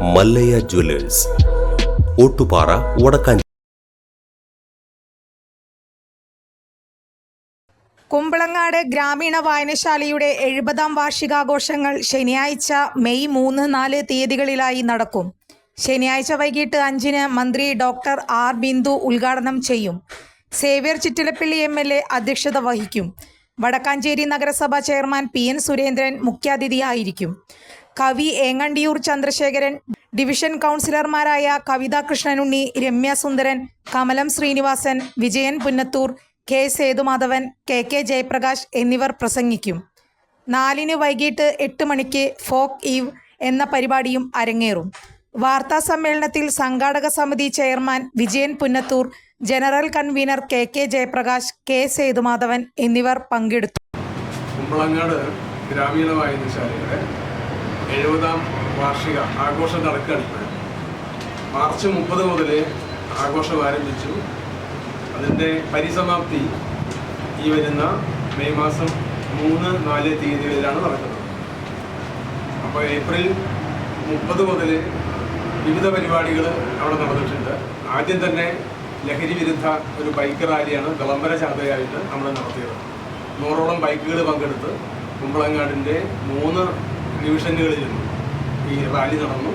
Mallayya Jewellers, Ottupara, Vadakkanchery. Kumbalangad ഗ്രാമീണ വായനശാലയുടെ 70-ാം വാർഷികാഘോഷങ്ങൾ ശനിയാഴ്ച May 3, 4 തീയതികളിലായി നടക്കും. ശനിയാഴ്ച വൈകിട്ട് 5-ന് മന്ത്രി ഡോക്ടർ ആർ ബിന്ദു ഉദ്ഘാടനം ചെയ്യും. സേവ്യർ ചിറ്റിലപ്പള്ളി MLA അധ്യക്ഷത വഹിക്കും. വടക്കാഞ്ചേരി നഗരസഭ ചെയർമാൻ PN സുരേന്ദ്രൻ മുഖ്യാതിഥിയായിരിക്കും. കവി ഏങ്ങണ്ടിയൂർ ചന്ദ്രശേഖരൻ, ഡിവിഷൻ കൗൺസിലർമാരായ കവിത കൃഷ്ണനുണ്ണി, രമ്യ സുന്ദരൻ, കമലം ശ്രീനിവാസൻ, വിജയൻ പുന്നത്തൂർ, K. സേതുമാധവൻ, KK ജയപ്രകാശ് എന്നിവർ പ്രസംഗിക്കും. 4-ന് വൈകിട്ട് 8 മണിക്ക് ഫോക്ക് ഈവ് എന്ന പരിപാടിയും അരങ്ങേറും. വാർത്താ സമ്മേളനത്തിൽ സംഘാടക സമിതി chairman Vijayan Punnathur, general convener KK Jayaprakash, K. Sethumadhavan എന്നിവർ പങ്കെടുത്തു. കുമ്പളങ്ങാട് ഗ്രാമീണ വായനശാലയുടെ 70-ാം വാർഷിക ആഘോഷം നടക്കുകയാണ്. മാർച്ച് 30 മുതൽ ആഘോഷം ആരംഭിച്ചു. അതിൻ്റെ പരിസമാപ്തി ഈ വരുന്ന മെയ് മാസം 3, 4 തീയതികളിലാണ് നടക്കുന്നത്. അപ്പോൾ ഏപ്രിൽ 30 മുതൽ വിവിധ പരിപാടികൾ അവിടെ നടന്നിട്ടുണ്ട്. ആദ്യം തന്നെ ലഹരി വിരുദ്ധ ഒരു ബൈക്ക് റാലിയാണ് വിളംബര ജാഥയായിട്ട് നമ്മൾ നടത്തിയത്. 100ഓളം ബൈക്കുകൾ പങ്കെടുത്ത് കുമ്പളങ്ങാടിൻ്റെ 3 ഡിവിഷനുകളിലും ഈ റാലി നടന്നു.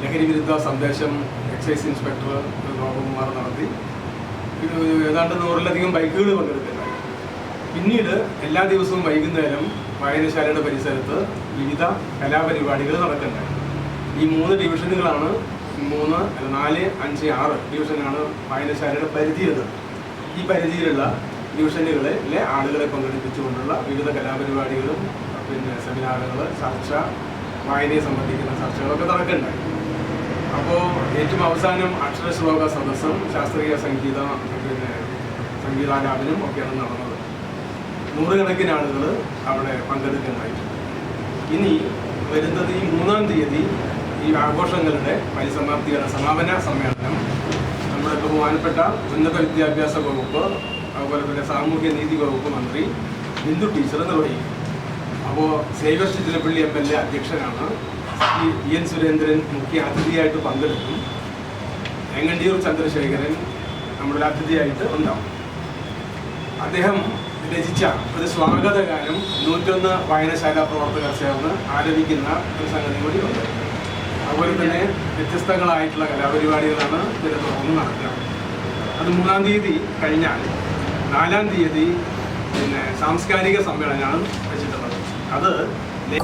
ലഹരി വിരുദ്ധ സന്ദേശം എക്സൈസ് ഇൻസ്പെക്ടർ ഗോപകുമാർ നടത്തി. ഏതാണ്ട് 100-ലധികം ബൈക്കുകൾ പങ്കെടുത്തിട്ടുണ്ടായി. പിന്നീട് എല്ലാ ദിവസവും വൈകുന്നേരം വായനശാലയുടെ പരിസരത്ത് വിവിധ കലാപരിപാടികൾ നടക്കുന്നുണ്ടായി. ഈ 3 ഡിവിഷനുകളാണ് 3, 4, 5, 6 ഡിവിഷനാണ് വായനശാലയുടെ പരിധിയുള്ളത്. ഈ പരിധിയിലുള്ള ഡിവിഷനുകളിലെ ആളുകളെ പങ്കെടുപ്പിച്ചുകൊണ്ടുള്ള വിവിധ കലാപരിപാടികളും സെമിനാറുകൾ, ചർച്ച, വായനയെ സംബന്ധിക്കുന്ന ചർച്ചകളൊക്കെ നടക്കുന്നുണ്ടായി. അപ്പോൾ ഏറ്റവും അവസാനം അക്ഷരശ്ലോക സദസ്സും ശാസ്ത്രീയ സംഗീതാലാപനം ഒക്കെയാണ് നടന്നത്. 100 കണക്കിന് ആളുകൾ അവിടെ പങ്കെടുക്കുന്നുണ്ടായിട്ടുണ്ട്. ഇനി വരുന്നത് ഈ 3-ാം തീയതി ഈ ആഘോഷങ്ങളുടെ പരിസമാപ്തിയുടെ സമാപന സമ്മേളനം നമ്മുടെ ബഹുമാനപ്പെട്ട ഉന്നത വിദ്യാഭ്യാസ വകുപ്പ്, അതുപോലെ തന്നെ സാമൂഹ്യ നീതി വകുപ്പ് മന്ത്രി ബിന്ദു ടീച്ചർ നിർവഹിക്കും. അപ്പോൾ സേവ്യർ ചിറ്റിലപ്പള്ളി MLA അധ്യക്ഷനാണ്. PN സുരേന്ദ്രൻ മുഖ്യ അതിഥിയായിട്ട് പങ്കെടുക്കും. ഏങ്ങണ്ടിയൂർ ചന്ദ്രശേഖരൻ നമ്മുടെ അതിഥിയായിട്ട് ഉണ്ടാവും. അദ്ദേഹം രചിച്ച ഒരു സ്വാഗത ഗാനം 101 വായനശാല പ്രവർത്തകർ ചേർന്ന് ആലപിക്കുന്ന ഒരു സംഗതി കൂടി ഉണ്ട്. അതുപോലെ തന്നെ വ്യത്യസ്തങ്ങളായിട്ടുള്ള കലാപരിപാടികളാണ് ഇതിനെ തുടർന്ന് നടക്കുക. അത് 3-ാം തീയതി കഴിഞ്ഞാൽ 4-ാം തീയതി സാംസ്കാരിക സമ്മേളനമാണ് വെച്ചിട്ടുള്ളത്. അത്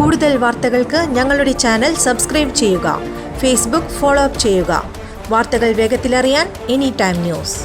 കൂടുതൽ വാർത്തകൾക്ക് ഞങ്ങളുടെ ചാനൽ സബ്സ്ക്രൈബ് ചെയ്യുക. ഫേസ്ബുക്ക് ഫോളോ അപ്പ് ചെയ്യുക. വാർത്തകൾ വേഗത്തിലറിയാൻ Anytime News.